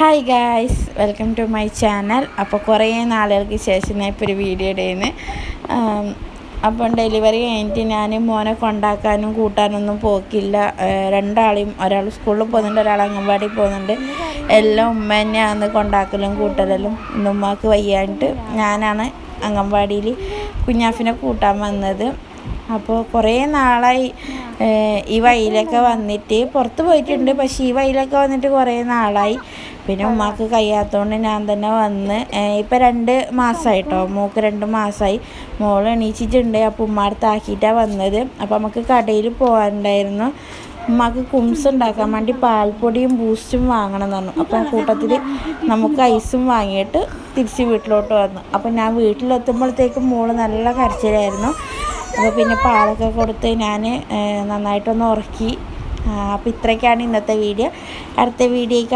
Hi guys, welcome to my channel. അപ്പോൾ കുറേ നാളുകൾക്ക് ശേഷം ഞാൻ ഇപ്പോൾ ഒരു വീഡിയോ ഇടുന്നു. അപ്പം ഡെലിവറി കഴിഞ്ഞിട്ട് ഞാൻ മോനെ കൊണ്ടാക്കാനും കൂട്ടാനൊന്നും പോക്കില്ല. രണ്ടാളെയും, ഒരാൾ സ്കൂളിൽ പോകുന്നുണ്ട്, ഒരാൾ അംഗൻവാടി പോകുന്നുണ്ട്. എല്ലാം ഉമ്മ തന്നെയാണ് കൊണ്ടാക്കലും കൂട്ടലും. ഇന്ന് ഉമ്മക്ക് വയ്യാണ്ട് ഞാനാണ് അംഗൻവാടിയിൽ കുഞ്ഞാഫിനെ കൂട്ടാൻ വന്നത്. അപ്പോൾ കുറേ നാളായി ഈ വഴിയിലൊക്കെ വന്നിട്ട്. പുറത്ത് പോയിട്ടുണ്ട്, പക്ഷേ ഈ വഴിയിലൊക്കെ വന്നിട്ട് കുറേ നാളായി. പിന്നെ ഉമ്മാക്ക് കഴിയാത്തതുകൊണ്ട് ഞാൻ തന്നെ വന്ന്. ഇപ്പം 2 മാസമായിട്ടോ, മോൾക്ക് 2 മാസമായി. മോൾ എണീച്ചിട്ടുണ്ട്. അപ്പോൾ ഉമ്മാടുത്താക്കിയിട്ടാണ് വന്നത്. അപ്പോൾ നമുക്ക് കടയിൽ പോകാനുണ്ടായിരുന്നു. ഉമ്മാക്ക് കുംസ് ഉണ്ടാക്കാൻ വേണ്ടി പാൽപ്പൊടിയും ബൂസ്റ്റും വാങ്ങണം എന്ന് പറഞ്ഞു. അപ്പോൾ ആ കൂട്ടത്തിൽ നമുക്ക് ഐസും വാങ്ങിയിട്ട് തിരിച്ച് വീട്ടിലോട്ട് വന്നു. അപ്പോൾ ഞാൻ വീട്ടിലെത്തുമ്പോഴത്തേക്കും മോള് നല്ല കരച്ചിലായിരുന്നു. അപ്പോൾ പിന്നെ പാലൊക്കെ കൊടുത്ത് ഞാൻ നന്നായിട്ടൊന്ന് ഉറക്കി. അപ്പോൾ ഇത്രയൊക്കെയാണ് ഇന്നത്തെ വീഡിയോ. അടുത്ത വീഡിയോയ്ക്ക്